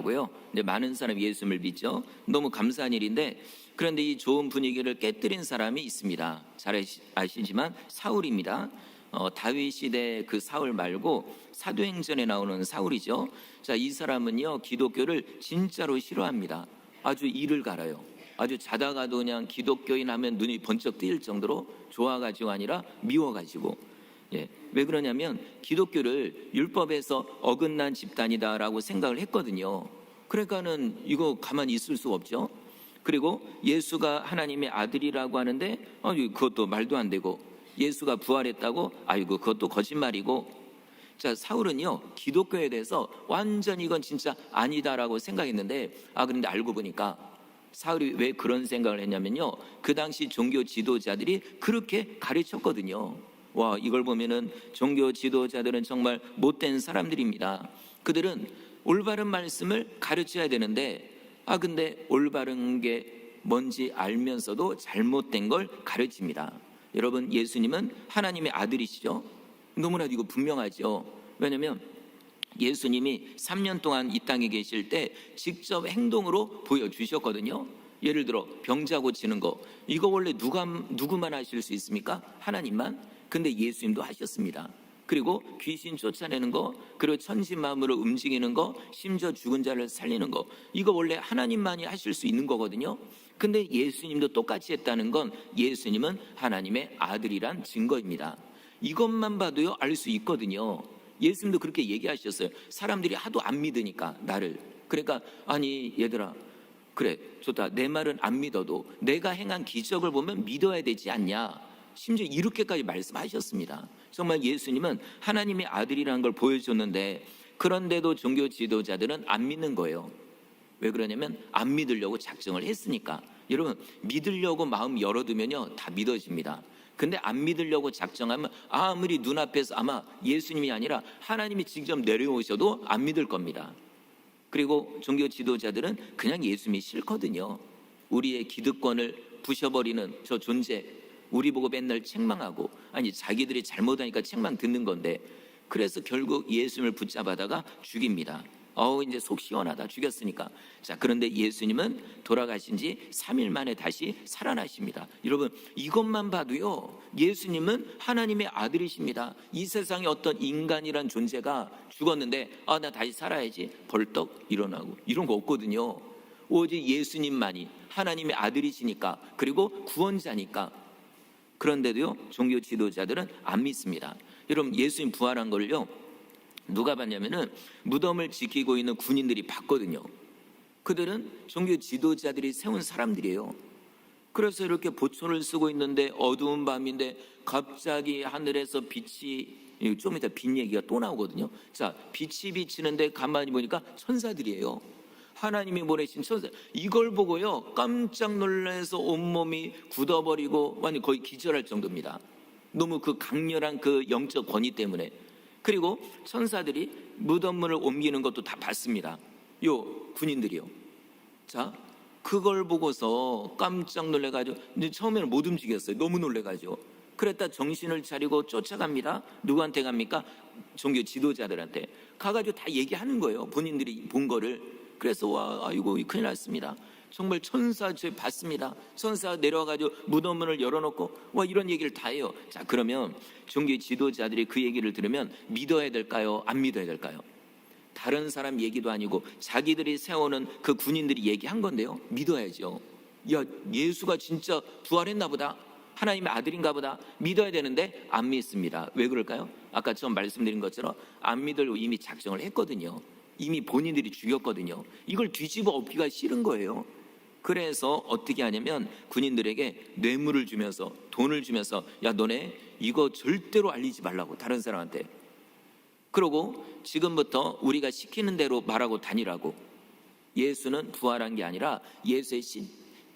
고요. 이제 많은 사람이 예수님을 믿죠. 너무 감사한 일인데, 그런데 이 좋은 분위기를 깨뜨린 사람이 있습니다. 잘 아시지만 사울입니다. 다윗 시대 그 사울 말고 사도행전에 나오는 사울이죠. 자, 이 사람은요 기독교를 진짜로 싫어합니다. 아주 이를 갈아요. 아주 자다가도 그냥 기독교인 하면 눈이 번쩍 뜨일 정도로 좋아가지고 아니라 미워가지고. 왜 그러냐면 기독교를 율법에서 어긋난 집단이다라고 생각을 했거든요. 그러니까는 이거 가만히 있을 수 없죠. 그리고 예수가 하나님의 아들이라고 하는데 그것도 말도 안 되고, 예수가 부활했다고 아이고 그것도 거짓말이고. 자, 사울은요 기독교에 대해서 완전히 이건 진짜 아니다라고 생각했는데, 그런데 알고 보니까 사울이 왜 그런 생각을 했냐면요, 그 당시 종교 지도자들이 그렇게 가르쳤거든요. 와, 이걸 보면은 종교 지도자들은 정말 못된 사람들입니다. 그들은 올바른 말씀을 가르쳐야 되는데, 근데 올바른 게 뭔지 알면서도 잘못된 걸 가르칩니다. 여러분, 예수님은 하나님의 아들이시죠. 너무나도 이거 분명하죠. 왜냐하면 예수님이 3년 동안 이 땅에 계실 때 직접 행동으로 보여주셨거든요. 예를 들어 병자 고치는 거, 이거 원래 누구만 하실 수 있습니까? 하나님만. 근데 예수님도 하셨습니다. 그리고 귀신 쫓아내는 거, 그리고 천신만물을 움직이는 거, 심지어 죽은 자를 살리는 거, 이거 원래 하나님만이 하실 수 있는 거거든요. 근데 예수님도 똑같이 했다는 건 예수님은 하나님의 아들이란 증거입니다. 이것만 봐도요 알 수 있거든요. 예수님도 그렇게 얘기하셨어요. 사람들이 하도 안 믿으니까 나를. 그러니까 아니 얘들아, 그래 좋다, 내 말은 안 믿어도 내가 행한 기적을 보면 믿어야 되지 않냐. 심지어 이렇게까지 말씀하셨습니다. 정말 예수님은 하나님의 아들이라는 걸 보여줬는데, 그런데도 종교 지도자들은 안 믿는 거예요. 왜 그러냐면 안 믿으려고 작정을 했으니까. 여러분, 믿으려고 마음 열어두면요 다 믿어집니다. 근데 안 믿으려고 작정하면 아무리 눈앞에서 아마 예수님이 아니라 하나님이 직접 내려오셔도 안 믿을 겁니다. 그리고 종교 지도자들은 그냥 예수님이 싫거든요. 우리의 기득권을 부셔버리는 저 존재, 우리 보고 맨날 책망하고, 아니 자기들이 잘못하니까 책망 듣는 건데, 그래서 결국 예수님을 붙잡아다가 죽입니다. 이제 속 시원하다, 죽였으니까. 자, 그런데 예수님은 돌아가신 지 3일 만에 다시 살아나십니다. 여러분, 이것만 봐도요 예수님은 하나님의 아들이십니다. 이 세상에 어떤 인간이란 존재가 죽었는데 나 다시 살아야지 벌떡 일어나고 이런 거 없거든요. 오직 예수님만이 하나님의 아들이시니까, 그리고 구원자니까. 그런데도요 종교 지도자들은 안 믿습니다. 여러분, 예수님 부활한 걸요 누가 봤냐면은 무덤을 지키고 있는 군인들이 봤거든요. 그들은 종교 지도자들이 세운 사람들이에요. 그래서 이렇게 보초를 쓰고 있는데 어두운 밤인데 갑자기 하늘에서 빛이, 좀 이따 빛 얘기가 또 나오거든요. 자, 빛이 비치는데 가만히 보니까 천사들이에요. 하나님이 보내신 천사. 이걸 보고요 깜짝 놀라서 온몸이 굳어버리고 완전 거의 기절할 정도입니다. 너무 그 강렬한 그 영적 권위 때문에. 그리고 천사들이 무덤문을 옮기는 것도 다 봤습니다. 요 군인들이요. 자, 그걸 보고서 깜짝 놀래가지고 이제 처음에는 못 움직였어요. 너무 놀래가지고. 그랬다 정신을 차리고 쫓아갑니다. 누구한테 갑니까? 종교 지도자들한테 가가지고 다 얘기하는 거예요. 본인들이 본 거를. 그래서 아이고 큰일 났습니다. 정말 천사 저 봤습니다. 천사 내려와가지고 무덤문을 열어놓고 이런 얘기를 다 해요. 자, 그러면 종교 지도자들이 그 얘기를 들으면 믿어야 될까요? 안 믿어야 될까요? 다른 사람 얘기도 아니고 자기들이 세우는 그 군인들이 얘기한 건데요, 믿어야죠. 야, 예수가 진짜 부활했나 보다, 하나님의 아들인가 보다, 믿어야 되는데 안 믿습니다. 왜 그럴까요? 아까 처음 말씀드린 것처럼 안 믿으려고 이미 작정을 했거든요. 이미 본인들이 죽였거든요. 이걸 뒤집어 엎기가 싫은 거예요. 그래서 어떻게 하냐면 군인들에게 뇌물을 주면서, 돈을 주면서, 야 너네 이거 절대로 알리지 말라고, 다른 사람한테. 그러고 지금부터 우리가 시키는 대로 말하고 다니라고. 예수는 부활한 게 아니라 예수의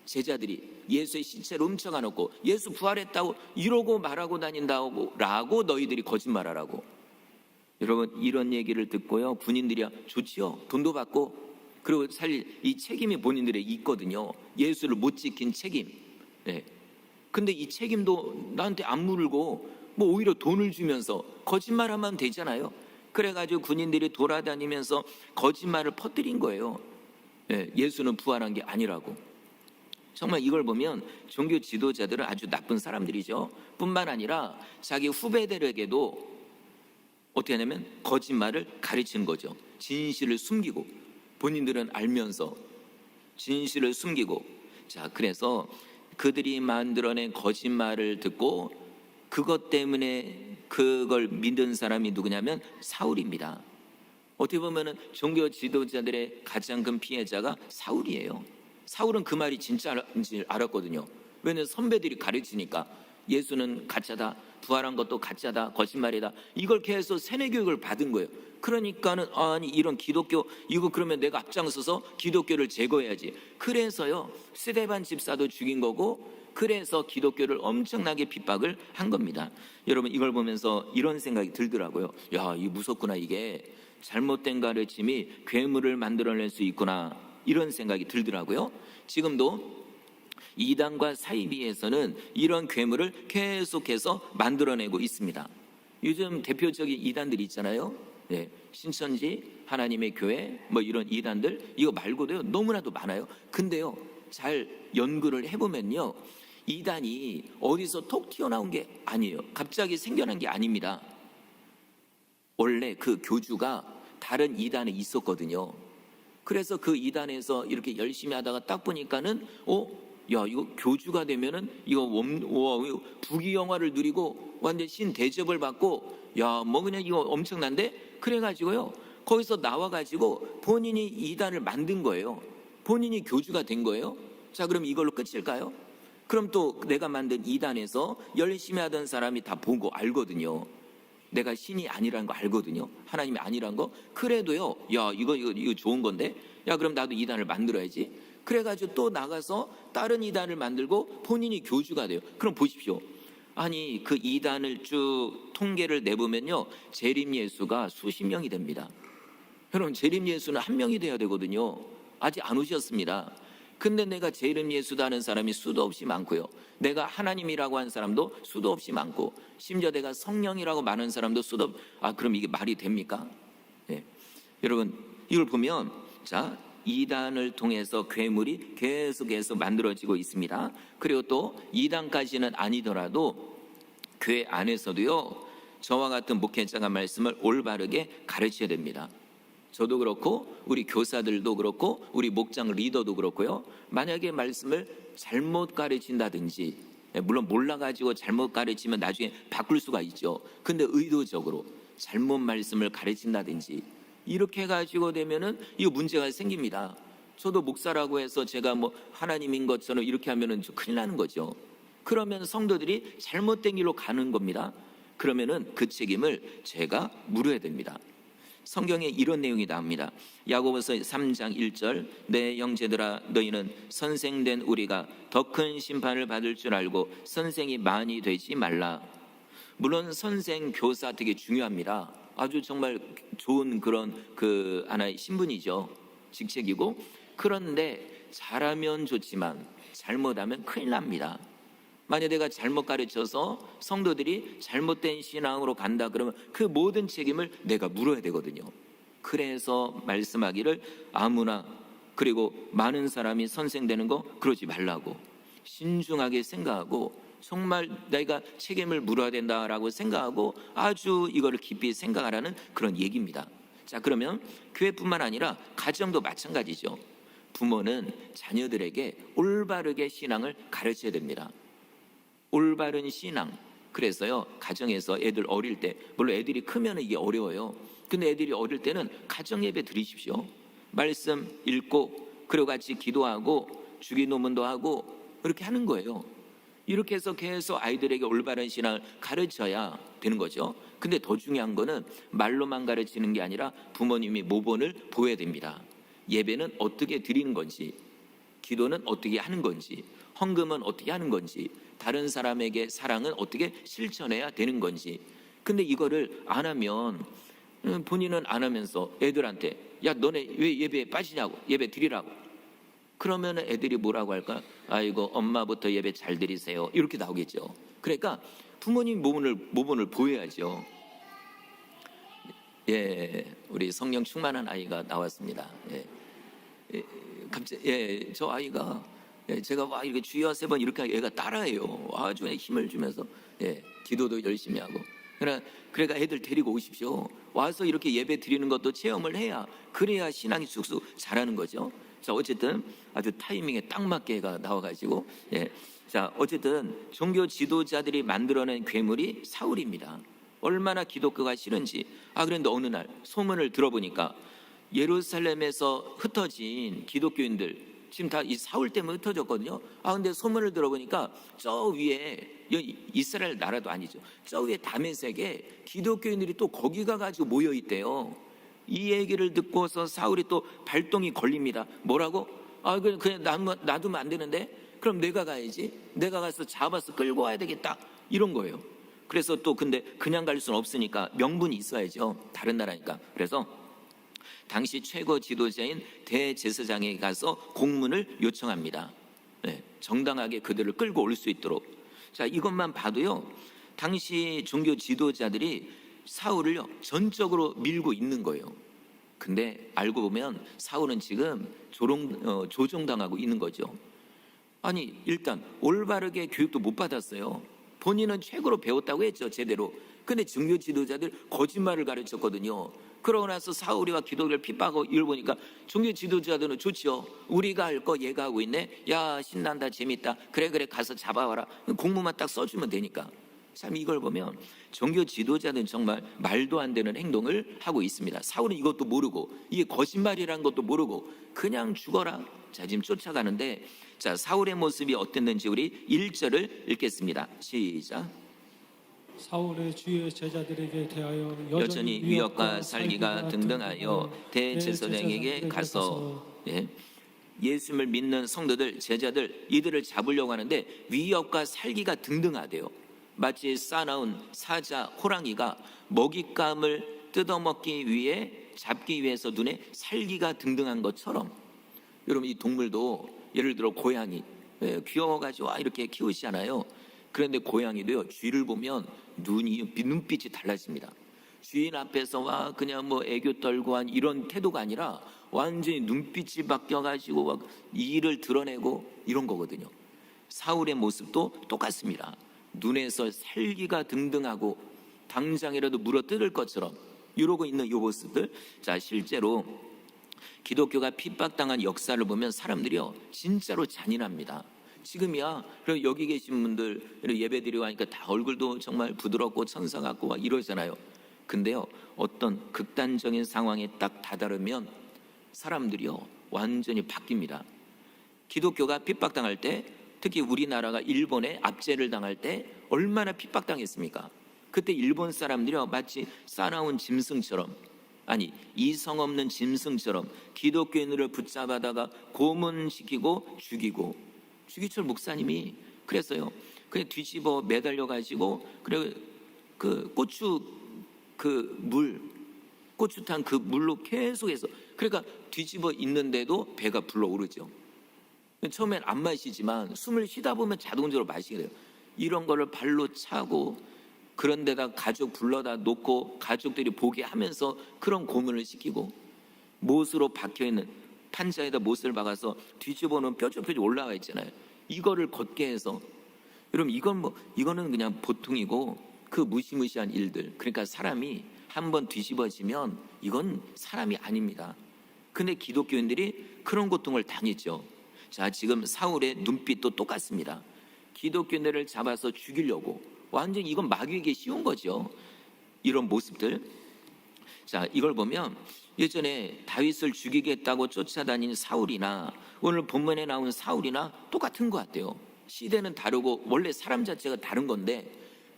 제자들이 예수의 시체를 훔쳐가 놓고 예수 부활했다고 이러고 말하고 다닌다고 라고 너희들이 거짓말하라고. 여러분, 이런 얘기를 듣고요 군인들이야 좋지요, 돈도 받고. 그리고 사실 이 책임이 본인들에 있거든요. 예수를 못 지킨 책임. 근데 이 책임도 나한테 안 물고 오히려 돈을 주면서 거짓말하면 되잖아요. 그래가지고 군인들이 돌아다니면서 거짓말을 퍼뜨린 거예요. 예수는 부활한 게 아니라고. 정말 이걸 보면 종교 지도자들은 아주 나쁜 사람들이죠. 뿐만 아니라 자기 후배들에게도 어떻게 하냐면 거짓말을 가르치는 거죠. 진실을 숨기고, 본인들은 알면서 진실을 숨기고. 자, 그래서 그들이 만들어낸 거짓말을 듣고 그것 때문에 그걸 믿은 사람이 누구냐면 사울입니다. 어떻게 보면은 종교 지도자들의 가장 큰 피해자가 사울이에요. 사울은 그 말이 진짜인지 알았거든요. 왜냐하면 선배들이 가르치니까 예수는 가짜다, 부활한 것도 가짜다, 거짓말이다, 이걸 계속 세뇌 교육을 받은 거예요. 그러니까는 아니 이런 기독교 이거 그러면 내가 앞장서서 기독교를 제거해야지. 그래서요 스데반 집사도 죽인 거고, 그래서 기독교를 엄청나게 핍박을 한 겁니다. 여러분 이걸 보면서 이런 생각이 들더라고요. 야, 이 무섭구나. 이게 잘못된 가르침이 괴물을 만들어낼 수 있구나, 이런 생각이 들더라고요. 지금도 이단과 사이비에서는 이런 괴물을 계속해서 만들어내고 있습니다. 요즘 대표적인 이단들이 있잖아요. 신천지, 하나님의 교회, 뭐 이런 이단들, 이거 말고도요 너무나도 많아요. 근데요 잘 연구를 해보면요, 이단이 어디서 톡 튀어나온 게 아니에요. 갑자기 생겨난 게 아닙니다. 원래 그 교주가 다른 이단에 있었거든요. 그래서 그 이단에서 이렇게 열심히 하다가 딱 보니까는 야, 이거 교주가 되면은 이거 부귀영화를 누리고 완전 신 대접을 받고, 야, 뭐 그냥 이거 엄청난데? 그래가지고요 거기서 나와가지고 본인이 이단을 만든 거예요. 본인이 교주가 된 거예요. 자, 그럼 이걸로 끝일까요? 그럼 또 내가 만든 이단에서 열심히 하던 사람이 다 보고 알거든요. 내가 신이 아니라는 거 알거든요. 하나님이 아니라는 거. 그래도요, 야, 이거 좋은 건데, 야, 그럼 나도 이단을 만들어야지. 그래가지고 또 나가서 다른 이단을 만들고 본인이 교주가 돼요. 그럼 보십시오. 아니 그 이단을 쭉 통계를 내보면요 재림 예수가 수십 명이 됩니다. 여러분 재림 예수는 한 명이 돼야 되거든요. 아직 안 오셨습니다. 근데 내가 재림 예수다 하는 사람이 수도 없이 많고요, 내가 하나님이라고 하는 사람도 수도 없이 많고, 심지어 내가 성령이라고 말하는 사람도 수도 그럼 이게 말이 됩니까? 여러분 이걸 보면, 자, 이단을 통해서 괴물이 계속해서 만들어지고 있습니다. 그리고 또 이단까지는 아니더라도 교회 안에서도요 저와 같은 목회자가 말씀을 올바르게 가르쳐야 됩니다. 저도 그렇고 우리 교사들도 그렇고 우리 목장 리더도 그렇고요, 만약에 말씀을 잘못 가르친다든지, 물론 몰라가지고 잘못 가르치면 나중에 바꿀 수가 있죠. 근데 의도적으로 잘못 말씀을 가르친다든지 이렇게 해가지고 되면은 이거 문제가 생깁니다. 저도 목사라고 해서 제가 뭐 하나님인 것처럼 이렇게 하면은 좀 큰일 나는 거죠. 그러면 성도들이 잘못된 길로 가는 겁니다. 그러면은 그 책임을 제가 물어야 됩니다. 성경에 이런 내용이 나옵니다. 야고보서 3장 1절, 내 형제들아 너희는 선생된 우리가 더 큰 심판을 받을 줄 알고 선생이 많이 되지 말라. 물론 선생, 교사 되게 중요합니다. 아주 정말 좋은 그런 하나의 신분이죠. 직책이고. 그런데 잘하면 좋지만 잘못하면 큰일 납니다. 만약 내가 잘못 가르쳐서 성도들이 잘못된 신앙으로 간다 그러면 그 모든 책임을 내가 물어야 되거든요. 그래서 말씀하기를 아무나, 그리고 많은 사람이 선생되는 거 그러지 말라고 신중하게 생각하고, 정말 내가 책임을 물어야 된다라고 생각하고 아주 이거를 깊이 생각하라는 그런 얘기입니다. 자, 그러면 교회뿐만 아니라 가정도 마찬가지죠. 부모는 자녀들에게 올바르게 신앙을 가르쳐야 됩니다. 올바른 신앙. 그래서요 가정에서 애들 어릴 때, 물론 애들이 크면 이게 어려워요. 근데 애들이 어릴 때는 가정 예배 드리십시오. 말씀 읽고 그리고 같이 기도하고 주기도문도 하고 그렇게 하는 거예요. 이렇게 해서 계속 아이들에게 올바른 신앙을 가르쳐야 되는 거죠. 근데 더 중요한 거는 말로만 가르치는 게 아니라 부모님이 모본을 보여야 됩니다. 예배는 어떻게 드리는 건지, 기도는 어떻게 하는 건지, 헌금은 어떻게 하는 건지, 다른 사람에게 사랑은 어떻게 실천해야 되는 건지. 근데 이거를 안 하면, 본인은 안 하면서 애들한테 야 너네 왜 예배에 빠지냐고, 예배 드리라고. 그러면 애들이 뭐라고 할까? 아이고 엄마부터 예배 잘 드리세요, 이렇게 나오겠죠. 그러니까 부모님 모본을 보여야죠. 예, 우리 성령 충만한 아이가 나왔습니다. 예, 예, 갑자기 저 아이가 제가 막 이렇게 주여 세 번 이렇게 하니까 얘가 따라해요. 아주 힘을 주면서 기도도 열심히 하고. 그러니까 애들 데리고 오십시오. 와서 이렇게 예배 드리는 것도 체험을 해야 그래야 신앙이 쑥쑥 자라는 거죠. 자, 어쨌든 아주 타이밍에 딱 맞게 애가 나와가지고 자, 어쨌든 종교 지도자들이 만들어낸 괴물이 사울입니다. 얼마나 기독교가 싫은지. 그런데 어느 날 소문을 들어보니까 예루살렘에서 흩어진 기독교인들 지금 다 이 사울 때문에 흩어졌거든요. 근데 소문을 들어보니까 저 위에 이스라엘 나라도 아니죠. 저 위에 다메섹에 기독교인들이 또 거기 가가지고 모여 있대요. 이 얘기를 듣고서 사울이 또 발동이 걸립니다. 뭐라고? 그냥 놔두면 안 되는데? 그럼 내가 가야지. 내가 가서 잡아서 끌고 와야 되겠다. 이런 거예요. 그래서 또 근데 그냥 갈 수는 없으니까 명분이 있어야죠. 다른 나라니까. 그래서 당시 최고 지도자인 대제사장에게 가서 공문을 요청합니다. 정당하게 그들을 끌고 올 수 있도록. 자, 이것만 봐도요, 당시 종교 지도자들이 사울을요 전적으로 밀고 있는 거예요. 근데 알고 보면 사울은 지금 조종당하고 있는 거죠. 아니, 일단 올바르게 교육도 못 받았어요. 본인은 최고로 배웠다고 했죠, 제대로. 근데 종교 지도자들 거짓말을 가르쳤거든요. 그러고 나서 사울이와 기독교를 핍박하고 이걸 보니까 종교 지도자들은 좋지요. 우리가 할 거 얘가 하고 있네. 야, 신난다, 재밌다. 그래 가서 잡아와라. 공무만 딱 써주면 되니까. 참, 이걸 보면 종교 지도자는 정말 말도 안 되는 행동을 하고 있습니다. 사울은 이것도 모르고 이게 거짓말이라는 것도 모르고 그냥 죽어라. 자, 지금 쫓아가는데, 자, 사울의 모습이 어땠는지 우리 1절을 읽겠습니다. 시작. 사울의 주의 제자들에게 대하여 여전히 위협과 살기가 등등하여 대제사장에게 가서 예수님을 믿는 성도들, 제자들 이들을 잡으려고 하는데 위협과 살기가 등등하대요. 마치 싸나운 사자, 호랑이가 먹잇감을 뜯어먹기 위해 잡기 위해서 눈에 살기가 등등한 것처럼, 여러분 이 동물도 예를 들어 고양이 귀여워가지고 이렇게 키우시잖아요. 그런데 고양이도요, 쥐를 보면 눈빛이 달라집니다. 주인 앞에서 그냥 애교 떨고 한 이런 태도가 아니라 완전히 눈빛이 바뀌어가지고 막 이를 드러내고 이런 거거든요. 사울의 모습도 똑같습니다. 눈에서 살기가 등등하고 당장이라도 물어뜯을 것처럼 이러고 있는 이 모습들. 자, 실제로 기독교가 핍박당한 역사를 보면 사람들이요 진짜로 잔인합니다. 지금이야 여기 계신 분들 예배드리고 하니까 다 얼굴도 정말 부드럽고 천사 같고 막 이러잖아요. 근데요, 어떤 극단적인 상황에 딱 다다르면 사람들이요 완전히 바뀝니다. 기독교가 핍박당할 때, 특히 우리나라가 일본에 압제를 당할 때 얼마나 핍박당했습니까? 그때 일본 사람들이요 마치 싸나운 짐승처럼, 아니 이성 없는 짐승처럼 기독교인들을 붙잡아다가 고문시키고 죽이고, 주기철 목사님이 그랬어요. 그냥 뒤집어 매달려 가지고 그래 고추탄 그 물로 계속해서, 그러니까 뒤집어 있는데도 배가 불러오르죠. 처음엔 안 마시지만 숨을 쉬다 보면 자동적으로 마시게 돼요. 이런 거를 발로 차고 그런 데다 가족 불러다 놓고 가족들이 보게 하면서 그런 고문을 시키고, 못으로 박혀있는 판자에다 못을 박아서 뒤집어 놓으면 뾰족뾰족 올라가 있잖아요. 이거를 걷게 해서, 여러분 이거는 그냥 보통이고 그 무시무시한 일들. 그러니까 사람이 한번 뒤집어지면 이건 사람이 아닙니다. 근데 기독교인들이 그런 고통을 당했죠. 자, 지금 사울의 눈빛도 똑같습니다. 기독교인들을 잡아서 죽이려고, 완전히 이건 마귀에게 쉬운 거죠. 이런 모습들. 자, 이걸 보면 예전에 다윗을 죽이겠다고 쫓아다닌 사울이나 오늘 본문에 나온 사울이나 똑같은 것 같아요. 시대는 다르고 원래 사람 자체가 다른 건데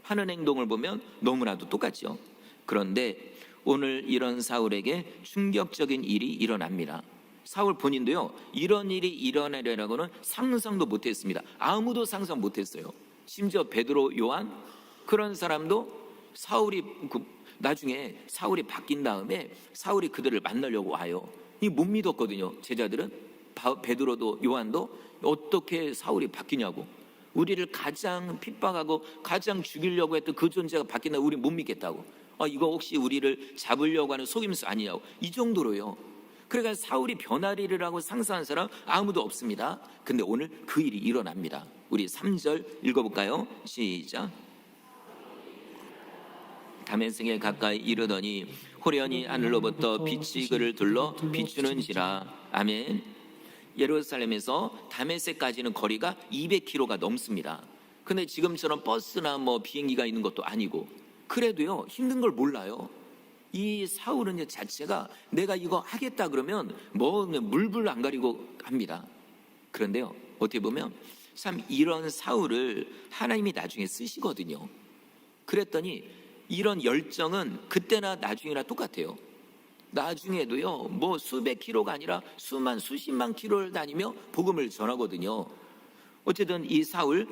하는 행동을 보면 너무나도 똑같죠. 그런데 오늘 이런 사울에게 충격적인 일이 일어납니다. 사울 본인도요 이런 일이 일어나려고는 상상도 못했습니다. 아무도 상상 못했어요. 심지어 베드로, 요한, 그런 사람도 나중에 사울이 바뀐 다음에 사울이 그들을 만나려고 와요. 이 못 믿었거든요. 제자들은 베드로도 요한도 어떻게 사울이 바뀌냐고, 우리를 가장 핍박하고 가장 죽이려고 했던 그 존재가 바뀐다, 우리 못 믿겠다고. 이거 혹시 우리를 잡으려고 하는 속임수 아니냐고, 이 정도로요. 그러니까 사울이 변하리라고 상상한 사람 아무도 없습니다. 근데 오늘 그 일이 일어납니다. 우리 3절 읽어볼까요? 시작. 다메섹에 가까이 이르더니 호련히 하늘로부터 빛이 그를 둘러 비추는지라. 아멘. 예루살렘에서 다메섹까지는 거리가 200km가 넘습니다. 근데 지금처럼 버스나 비행기가 있는 것도 아니고, 그래도요 힘든 걸 몰라요. 이 사울은 자체가 내가 이거 하겠다 그러면 그냥 물불 안 가리고 합니다. 그런데요, 어떻게 보면 참 이런 사울을 하나님이 나중에 쓰시거든요. 그랬더니 이런 열정은 그때나 나중이나 똑같아요. 나중에도요 수백 킬로가 아니라 수십만 킬로를 다니며 복음을 전하거든요. 어쨌든 이 사울,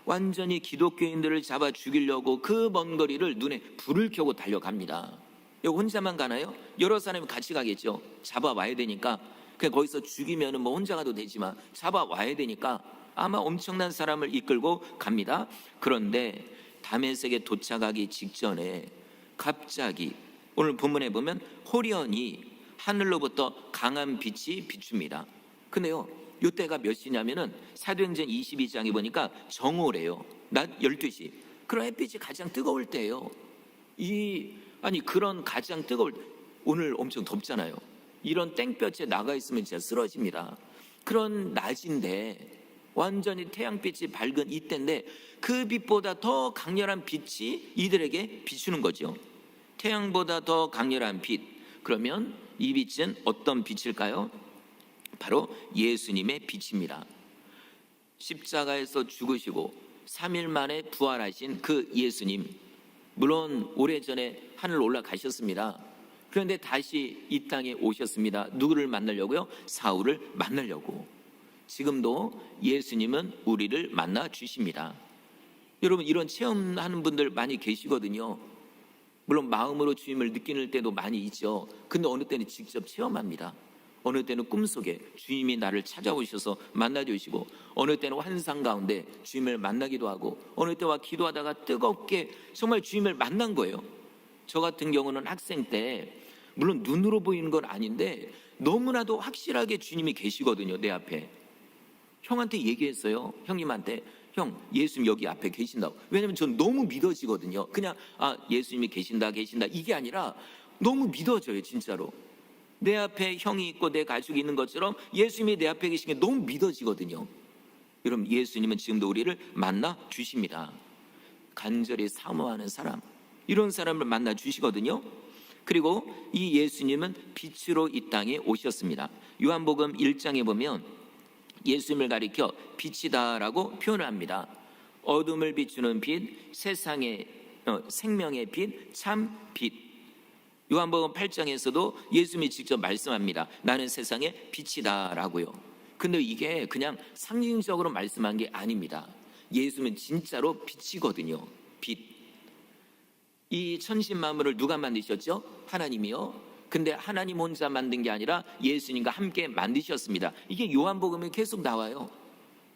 완전히 기독교인들을 잡아 죽이려고 그 먼 거리를 눈에 불을 켜고 달려갑니다. 이거 혼자만 가나요? 여러 사람이 같이 가겠죠. 잡아와야 되니까. 그냥 거기서 죽이면 혼자 가도 되지만 잡아와야 되니까 아마 엄청난 사람을 이끌고 갑니다. 그런데 다메섹에 도착하기 직전에 갑자기 오늘 본문에 보면 호련히 하늘로부터 강한 빛이 비춥니다. 근데요, 이때가 몇 시냐면은 사도행전 22장에 보니까 정오래요. 낮 12시. 그런 햇빛이 가장 뜨거울 때예요. 그런 가장 뜨거울 때, 오늘 엄청 덥잖아요. 이런 땡볕에 나가 있으면 진짜 쓰러집니다. 그런 낮인데 완전히 태양빛이 밝은 이때인데 그 빛보다 더 강렬한 빛이 이들에게 비추는 거죠. 태양보다 더 강렬한 빛. 그러면 이 빛은 어떤 빛일까요? 바로 예수님의 빛입니다. 십자가에서 죽으시고 3일 만에 부활하신 그 예수님, 물론 오래전에 하늘 올라가셨습니다. 그런데 다시 이 땅에 오셨습니다. 누구를 만나려고요? 사울을 만나려고. 지금도 예수님은 우리를 만나 주십니다. 여러분, 이런 체험하는 분들 많이 계시거든요. 물론 마음으로 주님을 느끼는 때도 많이 있죠. 근데 어느 때는 직접 체험합니다. 어느 때는 꿈속에 주님이 나를 찾아오셔서 만나주시고, 어느 때는 환상 가운데 주님을 만나기도 하고, 어느 때와 기도하다가 뜨겁게 정말 주님을 만난 거예요. 저 같은 경우는 학생 때 물론 눈으로 보이는 건 아닌데 너무나도 확실하게 주님이 계시거든요. 내 앞에. 형한테 얘기했어요. 형님한테, 형, 예수님 여기 앞에 계신다고. 왜냐면 전 너무 믿어지거든요. 그냥 예수님이 계신다 이게 아니라 너무 믿어져요. 진짜로 내 앞에 형이 있고 내 가족이 있는 것처럼 예수님이 내 앞에 계신 게 너무 믿어지거든요. 여러분, 예수님은 지금도 우리를 만나 주십니다. 간절히 사모하는 사람, 이런 사람을 만나 주시거든요. 그리고 이 예수님은 빛으로 이 땅에 오셨습니다. 요한복음 1장에 보면 예수님을 가리켜 빛이다라고 표현을 합니다. 어둠을 비추는 빛, 세상의 생명의 빛, 참 빛. 요한복음 8장에서도 예수님이 직접 말씀합니다. 나는 세상의 빛이다라고요. 근데 이게 그냥 상징적으로 말씀한 게 아닙니다. 예수님은 진짜로 빛이거든요. 빛. 이 천신만물을 누가 만드셨죠? 하나님이요. 근데 하나님 혼자 만든 게 아니라 예수님과 함께 만드셨습니다. 이게 요한복음에 계속 나와요.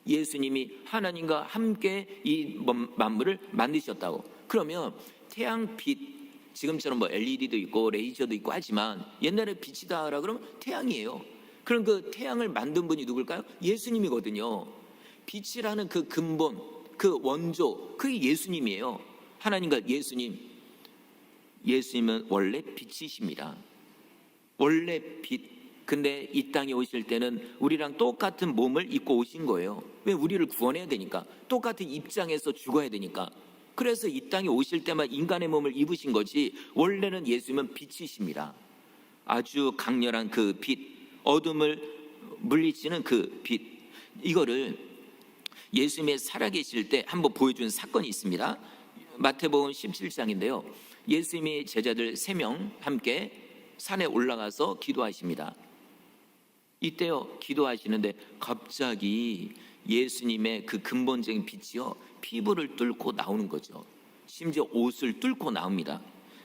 예수님이 하나님과 함께 이 만물을 만드셨다고. 그러면 태양빛, 지금처럼 LED도 있고 레이저도 있고 하지만 옛날에 빛이다라 그러면 태양이에요. 그럼 그 태양을 만든 분이 누굴까요? 예수님이거든요. 빛이라는 그 근본, 그 원조, 그게 예수님이에요. 하나님과 예수님은 원래 빛이십니다. 원래 빛. 근데 이 땅에 오실 때는 우리랑 똑같은 몸을 입고 오신 거예요. 왜? 우리를 구원해야 되니까. 똑같은 입장에서 죽어야 되니까. 그래서 이 땅에 오실 때만 인간의 몸을 입으신 거지, 원래는 예수님은 빛이십니다. 아주 강렬한 그 빛, 어둠을 물리치는 그 빛. 이거를 예수님이 살아계실 때 한번 보여준 사건이 있습니다. 마태복음 17장인데요. 예수님이 제자들 3명 함께 산에 올라가서 기도하십니다. 이때요, 기도하시는데 갑자기 예수님의 그 근본적인 빛이요, 피부를 뚫고 나오는 거죠. 심지어 옷을 뚫고 나옵니다.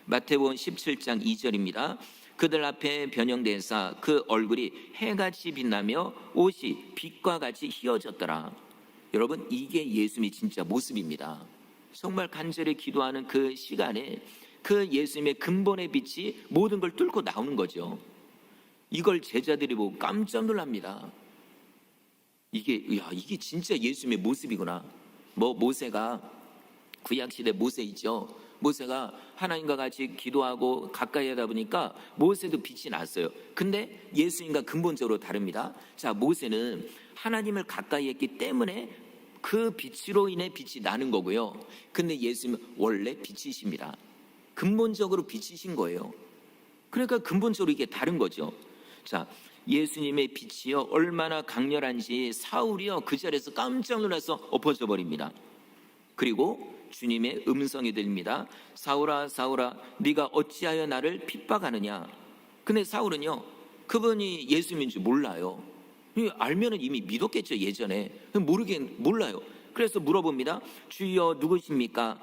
마태복음 17장 2절입니다. 그들 앞에 변형되사 그 얼굴이 해같이 빛나며 옷이 빛과 같이 휘어졌더라. 여러분, 이게 예수님이 진짜 모습입니다. 정말 간절히 기도하는 그 시간에 그 예수님의 근본의 빛이 모든 걸 뚫고 나오는 거죠. 이걸 제자들이 보고 깜짝 놀랍니다. 이게 진짜 예수님의 모습이구나. 모세가 구약시대 모세 있죠. 모세가 하나님과 같이 기도하고 가까이 하다 보니까 모세도 빛이 났어요. 근데 예수님과 근본적으로 다릅니다. 자, 모세는 하나님을 가까이 했기 때문에 그 빛으로 인해 빛이 나는 거고요. 근데 예수님은 원래 빛이십니다. 근본적으로 빛이신 거예요. 그러니까 근본적으로 이게 다른 거죠. 자, 예수님의 빛이요 얼마나 강렬한지 사울이요 그 자리에서 깜짝 놀라서 엎어져 버립니다. 그리고 주님의 음성이 들립니다. 사울아 사울아 네가 어찌하여 나를 핍박하느냐. 근데 사울은요 그분이 예수님인 줄 몰라요. 알면은 이미 믿었겠죠. 예전에 몰라요. 그래서 물어봅니다. 주여 누구십니까?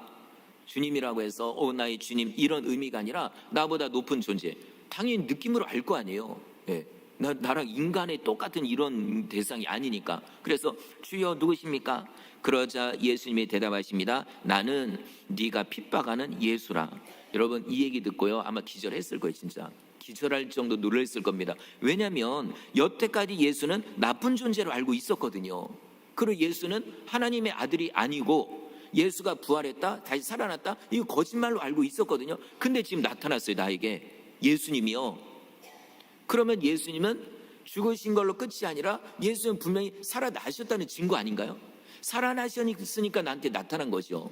주님이라고 해서 나의 주님 이런 의미가 아니라 나보다 높은 존재. 당연히 느낌으로 알 거 아니에요. 예. 나랑 인간의 똑같은 이런 대상이 아니니까. 그래서 주여 누구십니까? 그러자 예수님이 대답하십니다. 나는 네가 핍박하는 예수라. 여러분 이 얘기 듣고요 아마 기절했을 거예요. 진짜 기절할 정도 놀랐을 겁니다. 왜냐하면 여태까지 예수는 나쁜 존재로 알고 있었거든요. 그리고 예수는 하나님의 아들이 아니고 예수가 부활했다 다시 살아났다 이거 거짓말로 알고 있었거든요. 근데 지금 나타났어요. 나에게 예수님이요. 그러면 예수님은 죽으신 걸로 끝이 아니라 예수는 분명히 살아나셨다는 증거 아닌가요? 살아나셨으니까 나한테 나타난 거죠.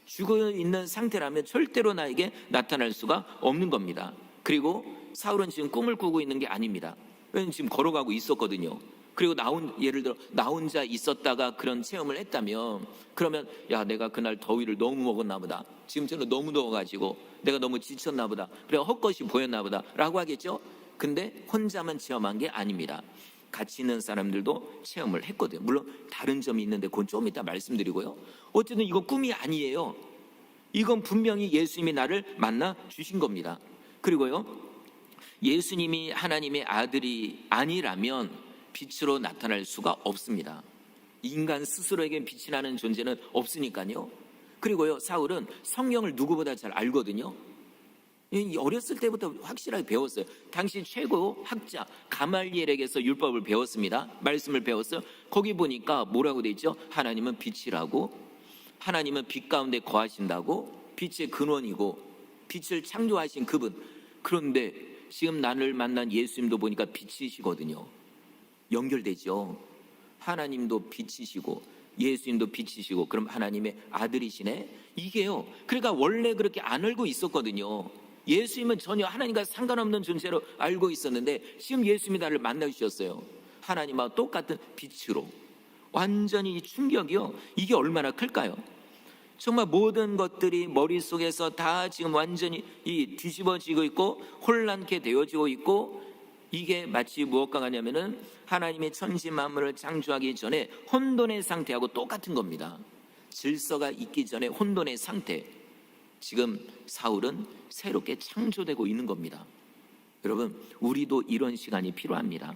죽어 있는 상태라면 절대로 나에게 나타날 수가 없는 겁니다. 그리고 사울은 지금 꿈을 꾸고 있는 게 아닙니다. 왜냐하면 지금 걸어가고 있었거든요. 그리고 예를 들어 나 혼자 있었다가 그런 체험을 했다면 그러면 내가 그날 더위를 너무 먹었나 보다. 지금처럼 너무 더워가지고 내가 너무 지쳤나 보다. 그래 헛것이 보였나 보다 라고 하겠죠. 근데 혼자만 체험한 게 아닙니다. 같이 있는 사람들도 체험을 했거든요. 물론 다른 점이 있는데 그건 좀 이따 말씀드리고요. 어쨌든 이건 꿈이 아니에요. 이건 분명히 예수님이 나를 만나 주신 겁니다. 그리고요 예수님이 하나님의 아들이 아니라면 빛으로 나타날 수가 없습니다. 인간 스스로에겐 빛이 나는 존재는 없으니까요. 그리고요 사울은 성경을 누구보다 잘 알거든요. 어렸을 때부터 확실하게 배웠어요. 당시 최고 학자 가말리엘에게서 율법을 배웠습니다. 말씀을 배웠어요. 거기 보니까 뭐라고 돼 있죠? 하나님은 빛이라고, 하나님은 빛 가운데 거하신다고, 빛의 근원이고 빛을 창조하신 그분. 그런데 지금 나를 만난 예수님도 보니까 빛이시거든요. 연결되죠. 하나님도 빛이시고 예수님도 빛이시고 그럼 하나님의 아들이시네. 이게요 그러니까 원래 그렇게 안 알고 있었거든요. 예수님은 전혀 하나님과 상관없는 존재로 알고 있었는데 지금 예수님이 나를 만나주셨어요. 하나님과 똑같은 빛으로. 완전히 이 충격이요 이게 얼마나 클까요? 정말 모든 것들이 머릿속에서 다 지금 완전히 뒤집어지고 있고 혼란케 되어지고 있고 이게 마치 무엇과 같냐면은 하나님의 천지 만물을 창조하기 전에 혼돈의 상태하고 똑같은 겁니다. 질서가 있기 전에 혼돈의 상태. 지금 사울은 새롭게 창조되고 있는 겁니다. 여러분 우리도 이런 시간이 필요합니다.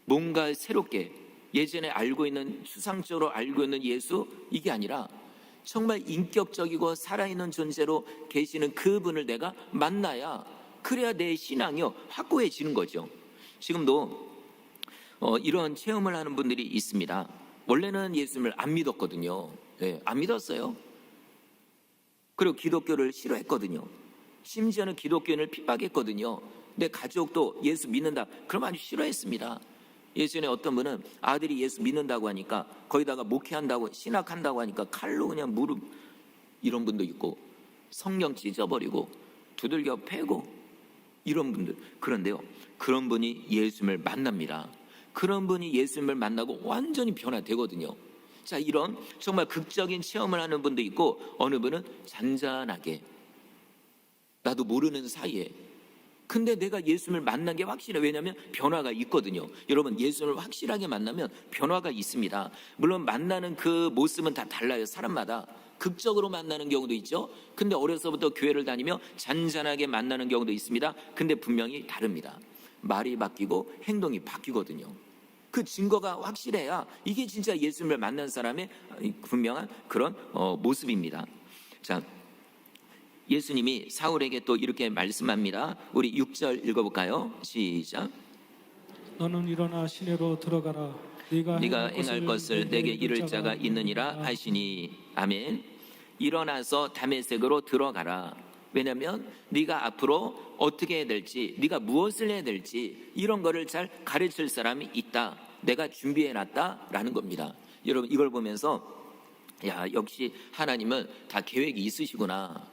뭔가 새롭게 예전에 알고 있는 추상적으로 알고 있는 예수 이게 아니라 정말 인격적이고 살아있는 존재로 계시는 그분을 내가 만나야 그래야 내 신앙이요 확고해지는 거죠. 지금도 이런 체험을 하는 분들이 있습니다. 원래는 예수님을 안 믿었거든요. 안 믿었어요. 그리고 기독교를 싫어했거든요. 심지어는 기독교인을 핍박했거든요. 내 가족도 예수 믿는다 그럼 아주 싫어했습니다. 예전에 어떤 분은 아들이 예수 믿는다고 하니까 거기다가 목회한다고 신학한다고 하니까 칼로 그냥 무릎 이런 분도 있고 성경 찢어버리고 두들겨 패고 이런 분들. 그런데요 그런 분이 예수님을 만납니다. 그런 분이 예수님을 만나고 완전히 변화되거든요. 자, 이런 정말 극적인 체험을 하는 분도 있고 어느 분은 잔잔하게 나도 모르는 사이에 근데 내가 예수님을 만난 게 확실해. 왜냐하면 변화가 있거든요. 여러분 예수님을 확실하게 만나면 변화가 있습니다. 물론 만나는 그 모습은 다 달라요. 사람마다 극적으로 만나는 경우도 있죠. 근데 어려서부터 교회를 다니며 잔잔하게 만나는 경우도 있습니다. 근데 분명히 다릅니다. 말이 바뀌고 행동이 바뀌거든요. 그 증거가 확실해야 이게 진짜 예수님을 만난 사람의 분명한 그런 모습입니다. 자, 예수님이 사울에게 또 이렇게 말씀합니다. 우리 6절 읽어볼까요? 시작. 너는 일어나 시내로 들어가라. 네가 행할 것을 내게 이를 자가 있느니라 하시니. 아멘. 일어나서 다메섹으로 들어가라. 왜냐하면 네가 앞으로 어떻게 해야 될지, 네가 무엇을 해야 될지 이런 거를 잘 가르칠 사람이 있다. 내가 준비해놨다라는 겁니다. 여러분, 이걸 보면서 야, 역시 하나님은 다 계획이 있으시구나.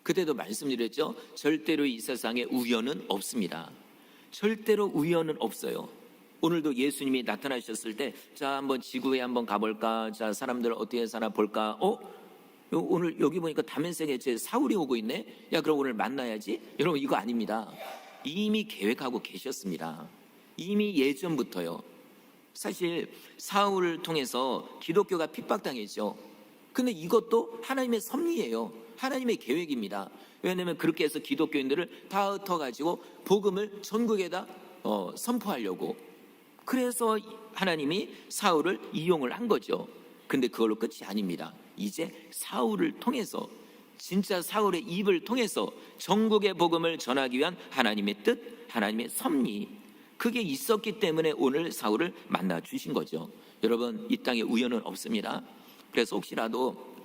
그때도 말씀드렸죠. 절대로 이 세상에 우연은 없습니다. 절대로 우연은 없어요. 오늘도 예수님이 나타나셨을 때, 자, 한번 지구에 한번 가볼까? 자, 사람들 어떻게 사나 볼까? 오늘 여기 보니까 다메섹에 제 사울이 오고 있네. 야, 그럼 오늘 만나야지. 여러분, 이거 아닙니다. 이미 계획하고 계셨습니다. 이미 예전부터요. 사실 사울을 통해서 기독교가 핍박당했죠. 근데 이것도 하나님의 섭리예요. 하나님의 계획입니다. 왜냐하면 그렇게 해서 기독교인들을 다 흩어가지고 복음을 전국에다 선포하려고. 그래서 하나님이 사울을 이용을 한 거죠. 근데 그걸로 끝이 아닙니다. 이제 사울을 통해서, 진짜 사울의 입을 통해서 전국의 복음을 전하기 위한 하나님의 뜻, 하나님의 섭리, 그게 있었기 때문에 오늘 사울을 만나 주신 거죠. 여러분, 이 땅에 우연은 없습니다. 그래서 혹시라도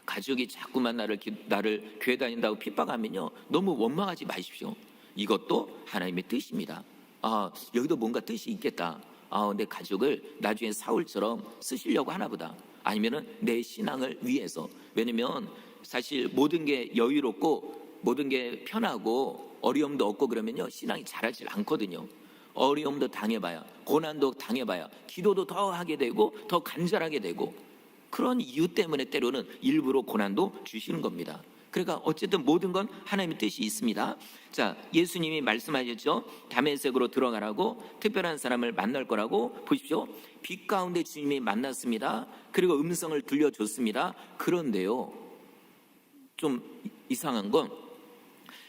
가족이 자꾸만 나를 교회 다닌다고 핍박하면요, 너무 원망하지 마십시오. 이것도 하나님의 뜻입니다. 아, 여기도 뭔가 뜻이 있겠다. 아, 내 가족을 나중에 사울처럼 쓰시려고 하나 보다. 아니면은 내 신앙을 위해서. 왜냐면 사실 모든 게 여유롭고 모든 게 편하고 어려움도 없고 그러면요, 신앙이 자라질 않거든요. 어려움도 당해봐야, 고난도 당해봐야 기도도 더 하게 되고 더 간절하게 되고, 그런 이유 때문에 때로는 일부러 고난도 주시는 겁니다. 그러니까 어쨌든 모든 건 하나님의 뜻이 있습니다. 자, 예수님이 말씀하셨죠. 다메섹으로 들어가라고, 특별한 사람을 만날 거라고. 보십시오. 빛 가운데 주님이 만났습니다. 그리고 음성을 들려줬습니다. 그런데요, 좀 이상한 건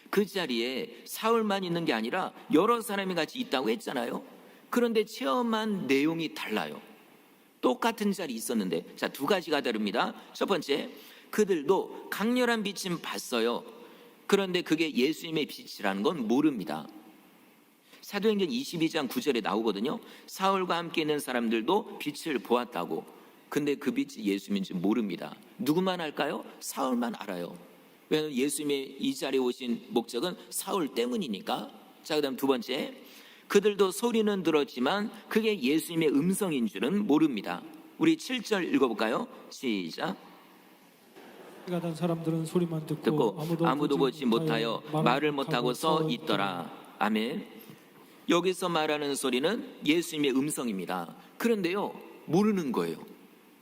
그 자리에 사울만 있는 게 아니라 여러 사람이 같이 있다고 했잖아요. 그런데 체험한 내용이 달라요. 똑같은 자리 있었는데, 자, 두 가지가 다릅니다. 첫 번째, 그들도 강렬한 빛은 봤어요. 그런데 그게 예수님의 빛이라는 건 모릅니다. 사도행전 22장 9절에 나오거든요. 사울과 함께 있는 사람들도 빛을 보았다고. 근데 그 빛이 예수님인지 모릅니다. 누구만 알까요? 사울만 알아요. 왜냐하면 예수님의 이 자리에 오신 목적은 사울 때문이니까. 자, 그 다음 두 번째, 그들도 소리는 들었지만 그게 예수님의 음성인 줄은 모릅니다. 우리 7절 읽어볼까요? 시작. 때가 된 사람들은 소리만 듣고 아무도 보지 못하여 말을 못하고 서 있더라. 아멘. 여기서 말하는 소리는 예수님의 음성입니다. 그런데요, 모르는 거예요.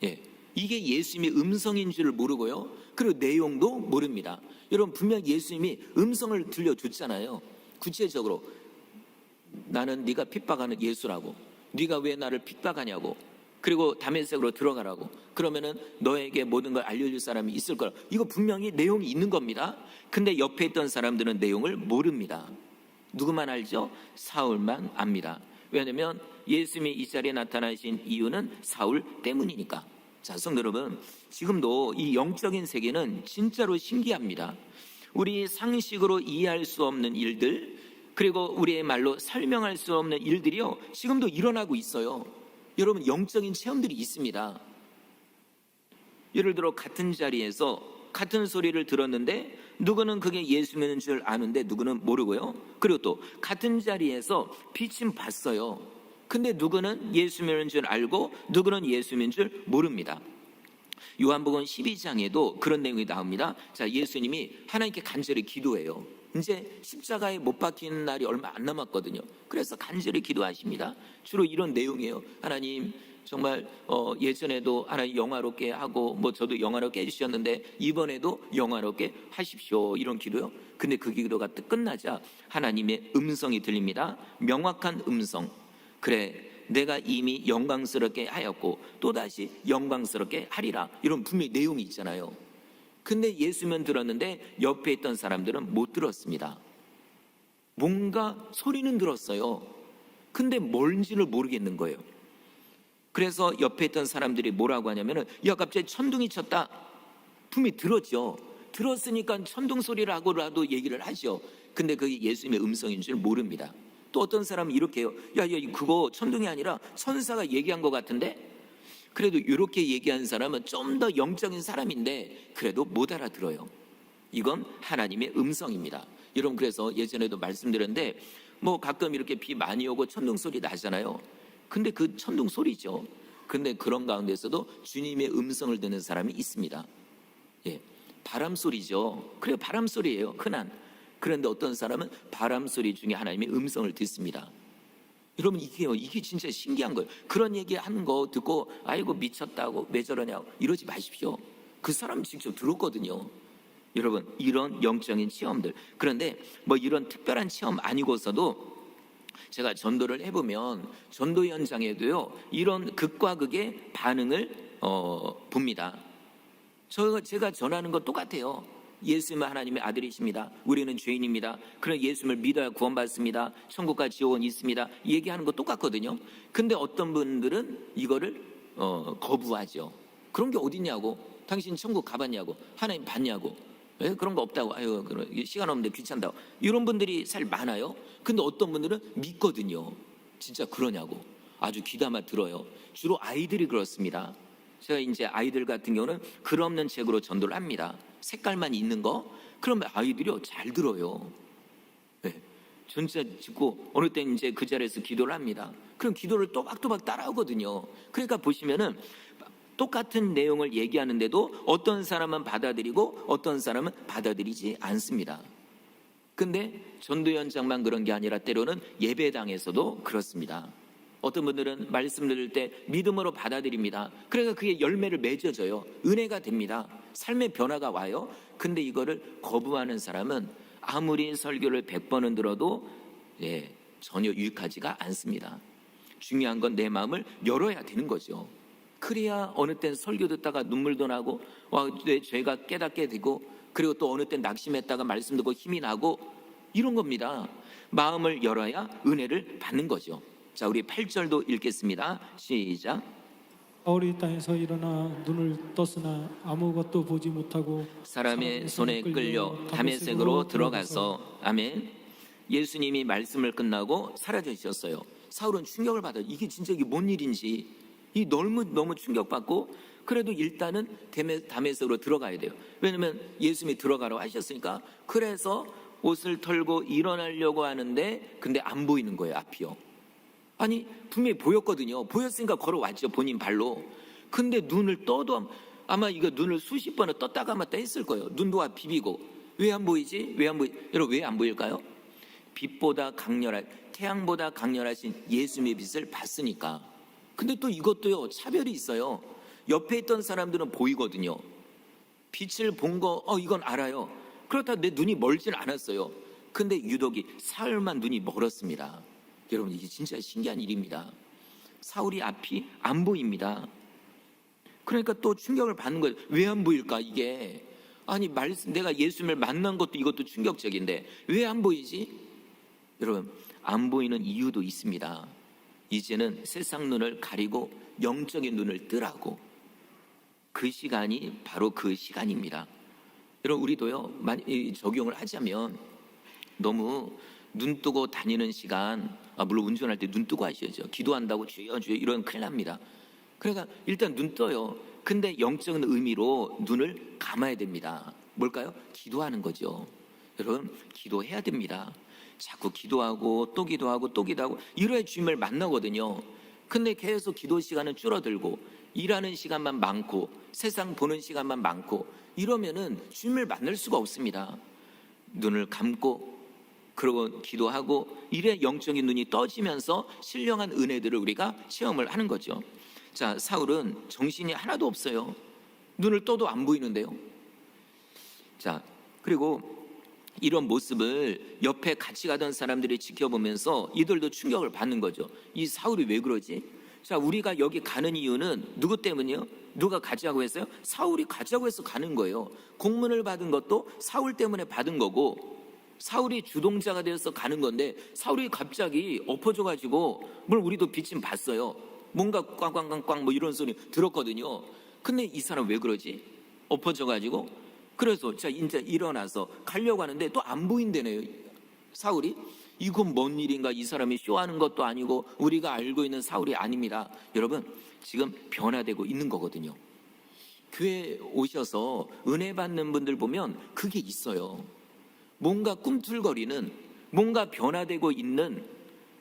예, 이게 예수님의 음성인 줄 모르고요, 그리고 내용도 모릅니다. 여러분, 분명 예수님이 음성을 들려줬잖아요. 구체적으로 나는 네가 핍박하는 예수라고, 네가 왜 나를 핍박하냐고, 그리고 다메섹으로 들어가라고, 그러면은 너에게 모든 걸 알려줄 사람이 있을 거라. 이거 분명히 내용이 있는 겁니다. 근데 옆에 있던 사람들은 내용을 모릅니다. 누구만 알죠? 사울만 압니다. 왜냐하면 예수님이 이 자리에 나타나신 이유는 사울 때문이니까. 자, 성도 여러분, 지금도 이 영적인 세계는 진짜로 신기합니다. 우리 상식으로 이해할 수 없는 일들, 그리고 우리의 말로 설명할 수 없는 일들이요, 지금도 일어나고 있어요. 여러분, 영적인 체험들이 있습니다. 예를 들어 같은 자리에서 같은 소리를 들었는데 누구는 그게 예수님인 줄 아는데 누구는 모르고요. 그리고 또 같은 자리에서 빛은 봤어요. 근데 누구는 예수님인 줄 알고 누구는 예수님인 줄 모릅니다. 요한복음 12장에도 그런 내용이 나옵니다. 자, 예수님이 하나님께 간절히 기도해요. 이제 십자가에 못 박히는 날이 얼마 안 남았거든요. 그래서 간절히 기도하십니다. 주로 이런 내용이에요. 하나님, 정말 예전에도 하나님 영화롭게 하고, 뭐 저도 영화롭게 해주셨는데 이번에도 영화롭게 하십시오, 이런 기도요. 근데 그 기도가 끝나자 하나님의 음성이 들립니다. 명확한 음성. 그래, 내가 이미 영광스럽게 하였고 또다시 영광스럽게 하리라, 이런 분명히 내용이 있잖아요. 근데 예수면 들었는데 옆에 있던 사람들은 못 들었습니다. 뭔가 소리는 들었어요. 근데 뭔지를 모르겠는 거예요. 그래서 옆에 있던 사람들이 뭐라고 하냐면은, 야, 갑자기 천둥이 쳤다. 분명히 들었죠. 들었으니까 천둥 소리라고라도 얘기를 하죠. 근데 그게 예수님의 음성인 줄 모릅니다. 또 어떤 사람은 이렇게 해요. 야, 그거 천둥이 아니라 천사가 얘기한 것 같은데? 그래도 이렇게 얘기한 사람은 좀 더 영적인 사람인데 그래도 못 알아들어요. 이건 하나님의 음성입니다. 여러분, 그래서 예전에도 말씀드렸는데 뭐 가끔 이렇게 비 많이 오고 천둥 소리 나잖아요. 근데 그 천둥 소리죠. 근데 그런 가운데서도 주님의 음성을 듣는 사람이 있습니다. 예, 바람 소리죠. 그래요, 바람 소리예요, 흔한. 그런데 어떤 사람은 바람 소리 중에 하나님의 음성을 듣습니다. 여러분, 이게 진짜 신기한 거예요. 그런 얘기 하는 거 듣고 아이고 미쳤다고 왜 저러냐고 이러지 마십시오. 그 사람 직접 들었거든요. 여러분, 이런 영적인 체험들. 그런데 뭐 이런 특별한 체험 아니고서도 제가 전도를 해보면 전도 현장에도요 이런 극과 극의 반응을 봅니다. 제가 전하는 건 똑같아요. 예수님은 하나님의 아들이십니다. 우리는 죄인입니다. 그런 예수님을 믿어야 구원받습니다. 천국과 지옥은 있습니다. 얘기하는 거 똑같거든요. 근데 어떤 분들은 이거를 거부하죠. 그런 게 어딨냐고. 당신 천국 가봤냐고. 하나님 봤냐고. 왜 그런 거 없다고. 아유, 시간 없는데 귀찮다고. 이런 분들이 사실 많아요. 근데 어떤 분들은 믿거든요. 진짜 그러냐고. 아주 귀담아 들어요. 주로 아이들이 그렇습니다. 제가 이제 아이들 같은 경우는 글 없는 책으로 전도를 합니다. 색깔만 있는 거. 그러면 아이들이요 잘 들어요. 네. 진짜 듣고 어느 때 이제 그 자리에서 기도를 합니다. 그럼 기도를 또박또박 따라오거든요. 그러니까 보시면은 똑같은 내용을 얘기하는데도 어떤 사람은 받아들이고 어떤 사람은 받아들이지 않습니다. 근데 전도 현장만 그런 게 아니라 때로는 예배당에서도 그렇습니다. 어떤 분들은 말씀 들을 때 믿음으로 받아들입니다. 그래서 그게 열매를 맺어져요. 은혜가 됩니다. 삶의 변화가 와요. 근데 이거를 거부하는 사람은 아무리 설교를 100번은 들어도 전혀 유익하지가 않습니다. 중요한 건 내 마음을 열어야 되는 거죠. 그래야 어느 땐 설교 듣다가 눈물도 나고 내 죄가 깨닫게 되고, 그리고 또 어느 땐 낙심했다가 말씀 듣고 힘이 나고, 이런 겁니다. 마음을 열어야 은혜를 받는 거죠. 자, 우리 8절도 읽겠습니다. 시작. 바울이 땅에서 일어나 눈을 떴으나 아무것도 보지 못하고 사람의 손에 끌려 다메섹으로 들어가서. 아멘. 예수님이 말씀을 끝나고 사라지셨어요. 사울은 충격을 받아요. 이게 진짜 뭔 일인지 너무 충격받고, 그래도 일단은 다메섹으로 들어가야 돼요. 왜냐면 예수님이 들어가라고 하셨으니까. 그래서 옷을 털고 일어나려고 하는데 근데 안 보이는 거예요, 앞이요. 아니, 분명히 보였거든요. 보였으니까 걸어왔죠, 본인 발로. 근데 눈을 떠도 아마 이거 눈을 수십 번을 떴다가 맞다 했을 거예요. 눈도 비비고. 왜 안 보이지? 여러분, 왜 안 보일까요? 빛보다 태양보다 강렬하신 예수님의 빛을 봤으니까. 근데 또 이것도요 차별이 있어요. 옆에 있던 사람들은 보이거든요. 빛을 본 거 이건 알아요. 그렇다 내 눈이 멀진 않았어요. 근데 유독이 사울만 눈이 멀었습니다. 여러분, 이게 진짜 신기한 일입니다. 사울이 앞이 안 보입니다. 그러니까 또 충격을 받는 거예요. 왜 안 보일까 이게? 아니, 내가 예수님을 만난 것도 이것도 충격적인데 왜 안 보이지? 여러분, 안 보이는 이유도 있습니다. 이제는 세상 눈을 가리고 영적인 눈을 뜨라고. 그 시간이 바로 그 시간입니다. 여러분, 우리도요 적용을 하자면 너무 눈 뜨고 다니는 시간, 물론 운전할 때 눈 뜨고 하셔야죠. 기도한다고 주여 주여 이러면 큰일 납니다. 그러니까 일단 눈 떠요. 근데 영적인 의미로 눈을 감아야 됩니다. 뭘까요? 기도하는 거죠. 여러분, 기도해야 됩니다. 자꾸 기도하고 또 기도하고 또 기도하고 이래야 주님을 만나거든요. 근데 계속 기도 시간은 줄어들고 일하는 시간만 많고 세상 보는 시간만 많고 이러면은 주님을 만날 수가 없습니다. 눈을 감고 그러고 기도하고 이래 영적인 눈이 떠지면서 신령한 은혜들을 우리가 체험을 하는 거죠. 자, 사울은 정신이 하나도 없어요. 눈을 떠도 안 보이는데요. 자, 그리고 이런 모습을 옆에 같이 가던 사람들이 지켜보면서 이들도 충격을 받는 거죠. 이 사울이 왜 그러지? 자, 우리가 여기 가는 이유는 누구 때문이요? 누가 가자고 했어요? 사울이 가자고 해서 가는 거예요. 공문을 받은 것도 사울 때문에 받은 거고, 사울이 주동자가 되어서 가는 건데 사울이 갑자기 엎어져가지고, 물론 우리도 비침 봤어요. 뭔가 꽝꽝꽝꽝 뭐 이런 소리 들었거든요. 근데 이 사람 왜 그러지? 엎어져가지고 그래서 자 이제 일어나서 가려고 하는데 또 안 보인다네요. 사울이. 이건 뭔 일인가? 이 사람이 쇼하는 것도 아니고 우리가 알고 있는 사울이 아닙니다. 여러분, 지금 변화되고 있는 거거든요. 교회 오셔서 은혜 받는 분들 보면 그게 있어요. 뭔가 꿈틀거리는, 뭔가 변화되고 있는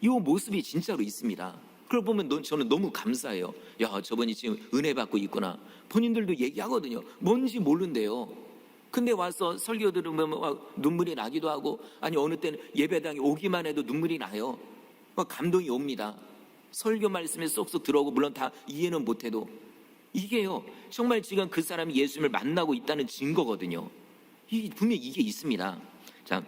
이 모습이 진짜로 있습니다. 그걸 보면 저는 너무 감사해요. 야, 저분이 지금 은혜 받고 있구나. 본인들도 얘기하거든요. 뭔지 모른대요. 근데 와서 설교 들으면 막 눈물이 나기도 하고, 아니 어느 때는 예배당에 오기만 해도 눈물이 나요. 막 감동이 옵니다. 설교 말씀에 쏙쏙 들어오고, 물론 다 이해는 못해도 이게요, 정말 지금 그 사람이 예수님을 만나고 있다는 증거거든요. 분명히 이게 있습니다. 자,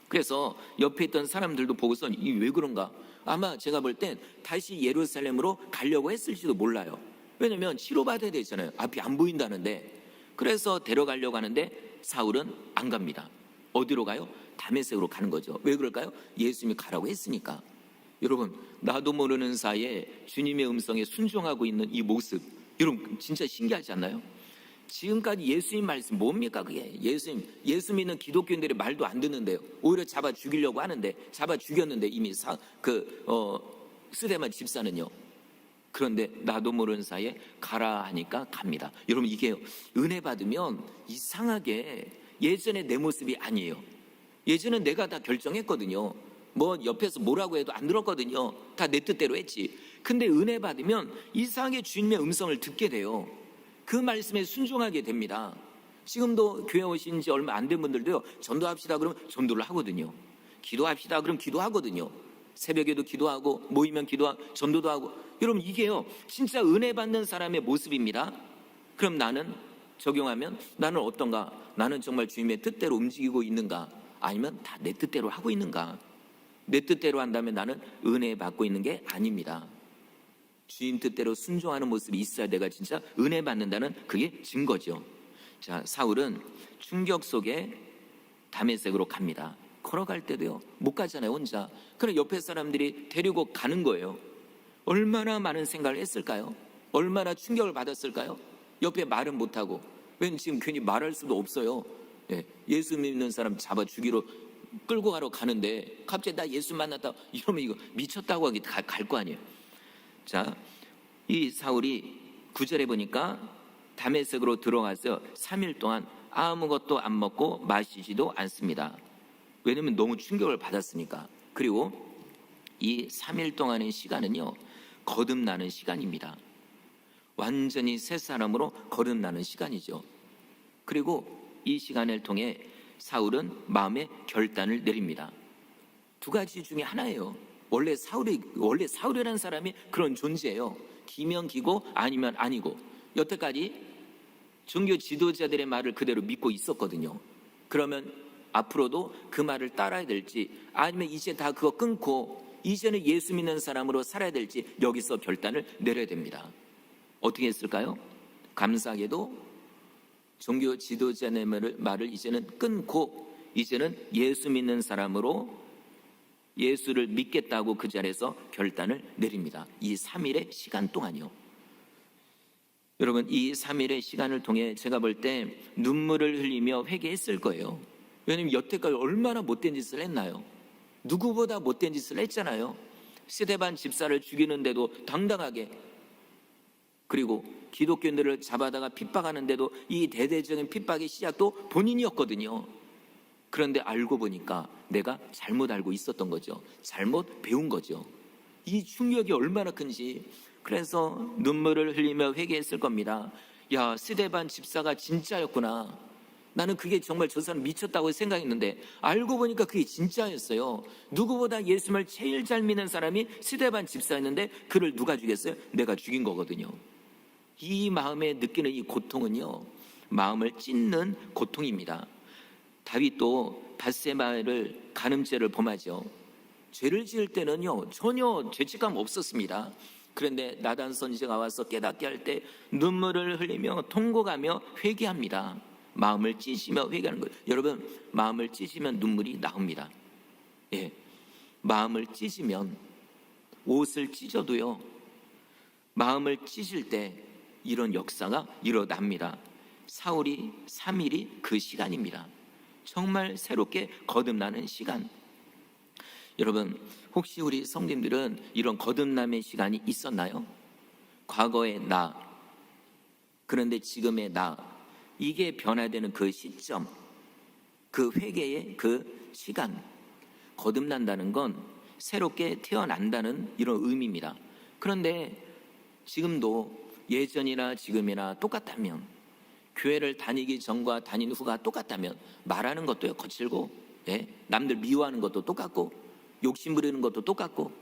그래서 옆에 있던 사람들도 보고서 이게 왜 그런가? 아마 제가 볼 땐 다시 예루살렘으로 가려고 했을지도 몰라요. 왜냐면 치료받아야 되잖아요. 앞이 안 보인다는데. 그래서 데려가려고 하는데 사울은 안 갑니다. 어디로 가요? 다메섹으로 가는 거죠. 왜 그럴까요? 예수님이 가라고 했으니까. 여러분, 나도 모르는 사이에 주님의 음성에 순종하고 있는 이 모습, 여러분 진짜 신기하지 않나요? 지금까지 예수님 말씀 뭡니까? 그게 예수 믿는 기독교인들이 말도 안 듣는데요. 오히려 잡아 죽이려고 하는데, 잡아 죽였는데 이미 스데반 집사는요. 그런데 나도 모르는 사이에 가라 하니까 갑니다. 여러분, 이게 은혜 받으면 이상하게 예전에 내 모습이 아니에요. 예전엔 내가 다 결정했거든요. 뭐 옆에서 뭐라고 해도 안 들었거든요. 다 내 뜻대로 했지. 근데 은혜 받으면 이상하게 주님의 음성을 듣게 돼요. 그 말씀에 순종하게 됩니다. 지금도 교회 오신 지 얼마 안 된 분들도요, 전도합시다 그러면 전도를 하거든요. 기도합시다 그러면 기도하거든요. 새벽에도 기도하고, 모이면 기도하고, 전도도 하고. 여러분, 이게요 진짜 은혜 받는 사람의 모습입니다. 그럼 나는 적용하면 나는 어떤가? 나는 정말 주님의 뜻대로 움직이고 있는가? 아니면 다 내 뜻대로 하고 있는가? 내 뜻대로 한다면 나는 은혜 받고 있는 게 아닙니다. 주님 뜻대로 순종하는 모습이 있어야 내가 진짜 은혜 받는다는 그게 증거죠. 자, 사울은 충격 속에 다메섹으로 갑니다. 걸어갈 때도요 못 가잖아요, 혼자. 그럼 옆에 사람들이 데리고 가는 거예요. 얼마나 많은 생각을 했을까요? 얼마나 충격을 받았을까요? 옆에 말은 못하고. 왜냐면 지금 괜히 말할 수도 없어요. 예수 믿는 사람 잡아 죽이러 끌고 가러 가는데 갑자기 나 예수 만났다 이러면 이거 미쳤다고 하기 갈 거 아니에요. 자, 이 사울이 9절에 보니까 다메섹으로 들어가서 3일 동안 아무것도 안 먹고 마시지도 않습니다. 왜냐면 너무 충격을 받았으니까. 그리고 이 3일 동안의 시간은요 거듭나는 시간입니다. 완전히 새 사람으로 거듭나는 시간이죠. 그리고 이 시간을 통해 사울은 마음의 결단을 내립니다. 두 가지 중에 하나예요. 원래 사울이라는 사람이 그런 존재예요. 기면 기고 아니면 아니고. 여태까지 종교 지도자들의 말을 그대로 믿고 있었거든요. 그러면 앞으로도 그 말을 따라야 될지, 아니면 이제 다 그거 끊고 이제는 예수 믿는 사람으로 살아야 될지 여기서 결단을 내려야 됩니다. 어떻게 했을까요? 감사하게도 종교 지도자의 말을 이제는 끊고 이제는 예수 믿는 사람으로 예수를 믿겠다고 그 자리에서 결단을 내립니다. 이 3일의 시간 동안이요. 여러분, 이 3일의 시간을 통해 제가 볼 때 눈물을 흘리며 회개했을 거예요. 왜냐하면 여태까지 얼마나 못된 짓을 했나요? 누구보다 못된 짓을 했잖아요. 스데반 집사를 죽이는데도 당당하게, 그리고 기독교인들을 잡아다가 핍박하는데도 이 대대적인 핍박의 시작도 본인이었거든요. 그런데 알고 보니까 내가 잘못 알고 있었던 거죠. 잘못 배운 거죠. 이 충격이 얼마나 큰지. 그래서 눈물을 흘리며 회개했을 겁니다. 야, 스데반 집사가 진짜였구나. 나는 그게 정말 저 사람 미쳤다고 생각했는데 알고 보니까 그게 진짜였어요. 누구보다 예수님을 제일 잘 믿는 사람이 스데반 집사였는데 그를 누가 죽였어요? 내가 죽인 거거든요. 이 마음에 느끼는 이 고통은요, 마음을 찢는 고통입니다. 다윗도 밧세바를 간음죄를 범하죠. 죄를 지을 때는요 전혀 죄책감 없었습니다. 그런데 나단 선지자가 와서 깨닫게 할 때 눈물을 흘리며 통곡하며 회개합니다. 마음을 찢으며 회개하는 거예요. 여러분, 마음을 찢으면 눈물이 나옵니다. 예, 마음을 찢으면, 옷을 찢어도요 마음을 찢을 때 이런 역사가 일어납니다. 사울이 3일이 그 시간입니다. 정말 새롭게 거듭나는 시간. 여러분, 혹시 우리 성도님들은 이런 거듭남의 시간이 있었나요? 과거의 나, 그런데 지금의 나, 이게 변화되는 그 시점, 그 회개의 그 시간. 거듭난다는 건 새롭게 태어난다는 이런 의미입니다. 그런데 지금도 예전이나 지금이나 똑같다면, 교회를 다니기 전과 다닌 후가 똑같다면, 말하는 것도 거칠고, 남들 미워하는 것도 똑같고, 욕심 부리는 것도 똑같고,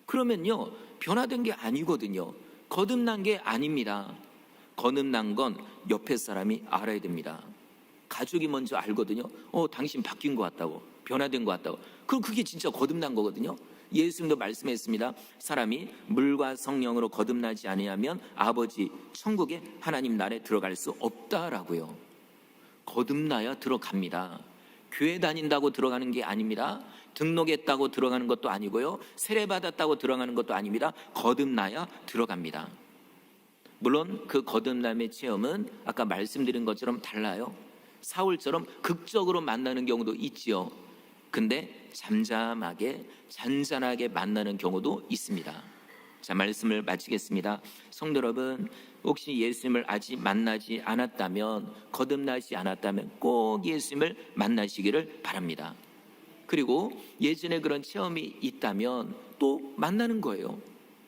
그러면요, 변화된 게 아니거든요. 거듭난 게 아닙니다. 거듭난 건 옆에 사람이 알아야 됩니다. 가족이 먼저 알거든요. 당신 바뀐 것 같다고, 변화된 것 같다고. 그럼 그게 진짜 거듭난 거거든요. 예수님도 말씀했습니다. 사람이 물과 성령으로 거듭나지 아니하면 아버지 천국에 하나님 나라에 들어갈 수 없다라고요. 거듭나야 들어갑니다. 교회 다닌다고 들어가는 게 아닙니다. 등록했다고 들어가는 것도 아니고요. 세례받았다고 들어가는 것도 아닙니다. 거듭나야 들어갑니다. 물론 그 거듭남의 체험은 아까 말씀드린 것처럼 달라요. 사울처럼 극적으로 만나는 경우도 있지요. 근데 잠잠하게 잔잔하게 만나는 경우도 있습니다. 자, 말씀을 마치겠습니다. 성도 여러분, 혹시 예수님을 아직 만나지 않았다면, 거듭나지 않았다면 꼭 예수님을 만나시기를 바랍니다. 그리고 예전에 그런 체험이 있다면 또 만나는 거예요.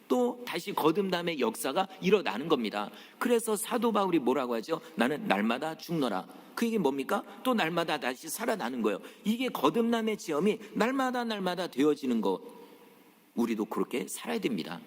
또 다시 거듭남의 역사가 일어나는 겁니다. 그래서 사도 바울이 뭐라고 하죠? 나는 날마다 죽노라. 그 얘기 뭡니까? 또 날마다 다시 살아나는 거예요. 이게 거듭남의 체험이 날마다 되어지는 것. 우리도 그렇게 살아야 됩니다.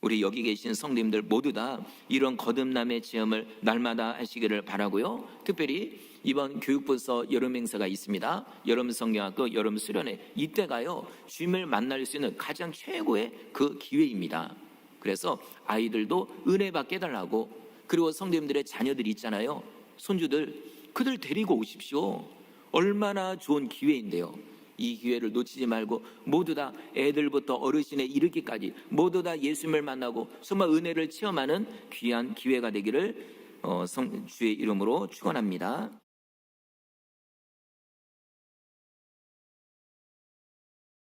우리 여기 계신 성도님들 모두 다 이런 거듭남의 체험을 날마다 하시기를 바라고요. 특별히 이번 교육부서 여름 행사가 있습니다. 여름 성경학교 여름 수련회, 이때가요 주님을 만날 수 있는 가장 최고의 그 기회입니다. 그래서 아이들도 은혜 받게 해달라고, 그리고 성도님들의 자녀들이 있잖아요, 손주들, 그들 데리고 오십시오. 얼마나 좋은 기회인데요. 이 기회를 놓치지 말고 모두 다, 애들부터 어르신에 이르기까지 모두 다 예수님을 만나고 정말 은혜를 체험하는 귀한 기회가 되기를 주의 이름으로 축원합니다.